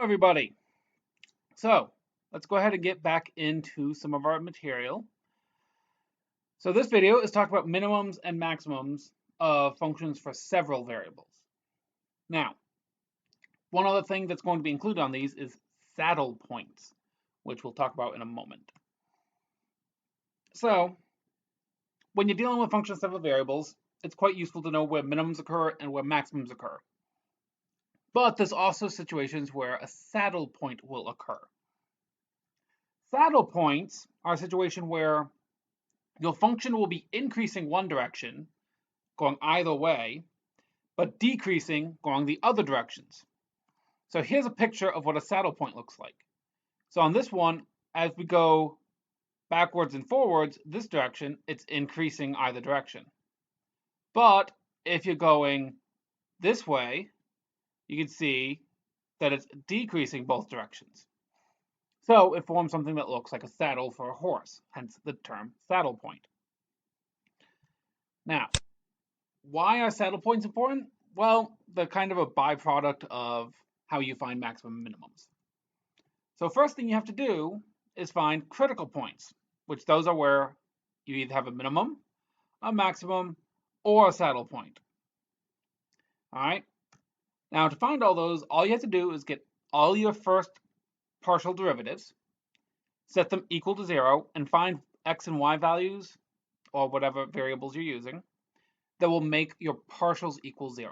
everybody. So let's go ahead and get back into some of our material. So this video is talking about minimums and maximums of functions for several variables. Now, one other thing that's going to be included on these is saddle points, which we'll talk about in a moment. So when you're dealing with functions of several variables, it's quite useful to know where minimums occur and where maximums occur. But there's also situations where a saddle point will occur. Saddle points are a situation where your function will be increasing one direction, going either way, but decreasing going the other directions. So here's a picture of what a saddle point looks like. So on this one, as we go backwards and forwards, this direction, it's increasing either direction. But if you're going this way, you can see that it's decreasing both directions. So it forms something that looks like a saddle for a horse, hence the term saddle point. Now, why are saddle points important? Well, they're kind of a byproduct of how you find maximum and minimums. So first thing you have to do is find critical points, which those are where you either have a minimum, a maximum, or a saddle point. All right. Now to find all those, all you have to do is get all your first partial derivatives, set them equal to 0, and find x and y values, or whatever variables you're using, that will make your partials equal 0.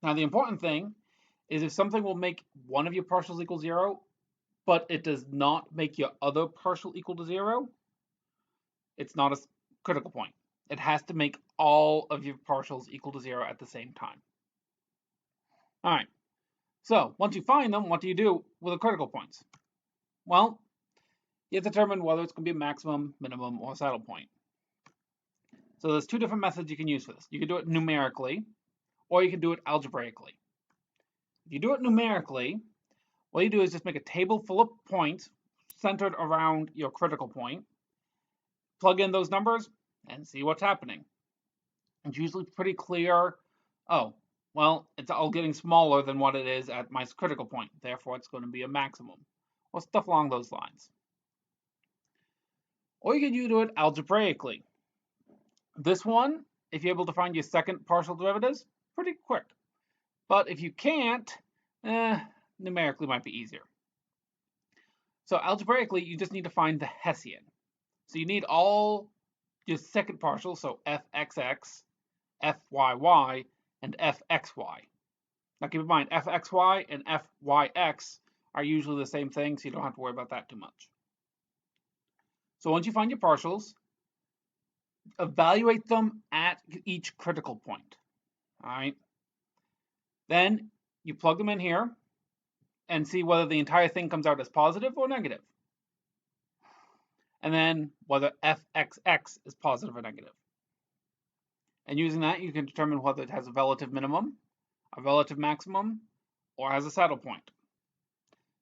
Now the important thing is if something will make one of your partials equal 0, but it does not make your other partial equal to 0, it's not a critical point. It has to make all of your partials equal to 0 at the same time. All right, so once you find them, what do you do with the critical points? Well, you have to determine whether it's going to be a maximum, minimum, or saddle point. So there's two different methods you can use for this. You can do it numerically, or you can do it algebraically. If you do it numerically, what you do is just make a table full of points centered around your critical point, plug in those numbers, and see what's happening. It's usually pretty clear. Oh, well, it's all getting smaller than what it is at my critical point. Therefore, it's going to be a maximum, or stuff along those lines. Or you can do it algebraically. This one, if you're able to find your second partial derivatives, pretty quick. But if you can't, numerically might be easier. So algebraically, you just need to find the Hessian. So you need all your second partials, so fxx, fyy, and fxy. Now keep in mind, fxy and fyx are usually the same thing, so you don't have to worry about that too much. So once you find your partials, evaluate them at each critical point. All right. Then you plug them in here and see whether the entire thing comes out as positive or negative. And then whether fxx is positive or negative. And using that, you can determine whether it has a relative minimum, a relative maximum, or has a saddle point.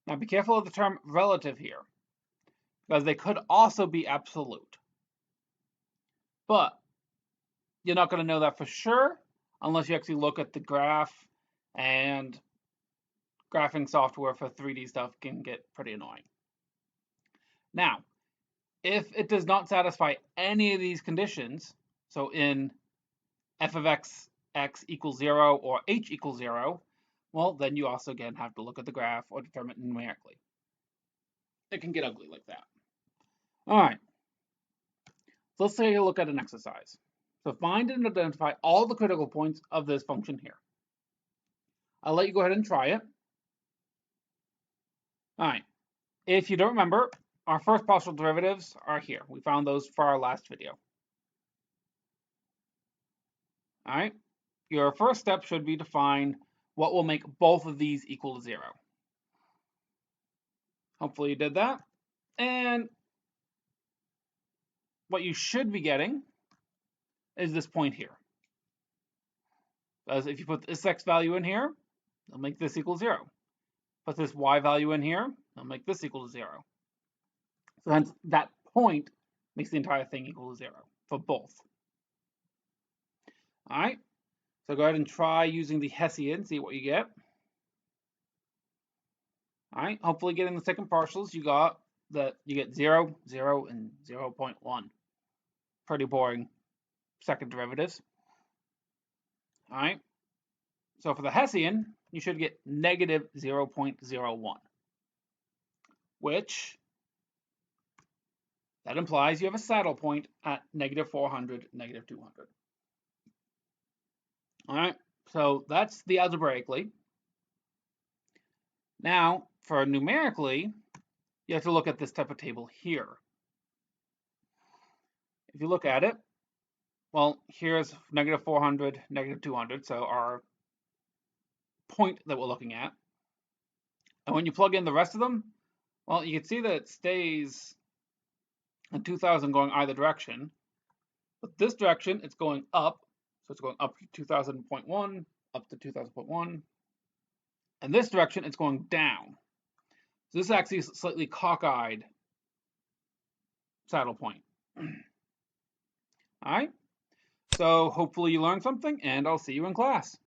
Now be careful of the term relative here, because they could also be absolute. But you're not going to know that for sure unless you actually look at the graph, and graphing software for 3D stuff can get pretty annoying. Now, if it does not satisfy any of these conditions, so in f of x equals 0 or h equals 0, well, then you also again have to look at the graph or determine it numerically. It can get ugly like that. All right, so let's take a look at an exercise. So find and identify all the critical points of this function here. I'll let you go ahead and try it. All right, if you don't remember, our first partial derivatives are here. We found those for our last video. All right, your first step should be to find what will make both of these equal to 0. Hopefully you did that. And what you should be getting is this point here. Because if you put this x value in here, it'll make this equal 0. Put this y value in here, it'll make this equal to 0. So hence that point makes the entire thing equal to 0 for both. All right, so go ahead and try using the Hessian, see what you get. All right, hopefully getting the second partials, you get 0, 0, and 0.1. Pretty boring second derivatives. All right, so for the Hessian, you should get negative 0.01, which that implies you have a saddle point at negative 400, negative 200. All right, so that's the algebraically. Now, for numerically, you have to look at this type of table here. If you look at it, well, here's negative 400, negative 200, so our point that we're looking at. And when you plug in the rest of them, well, you can see that it stays at 2000 going either direction. But this direction, it's going up. So it's going up to 2000.1, up to 2000.1. And this direction, it's going down. So this actually is a slightly cockeyed saddle point. All right. So hopefully you learned something, and I'll see you in class.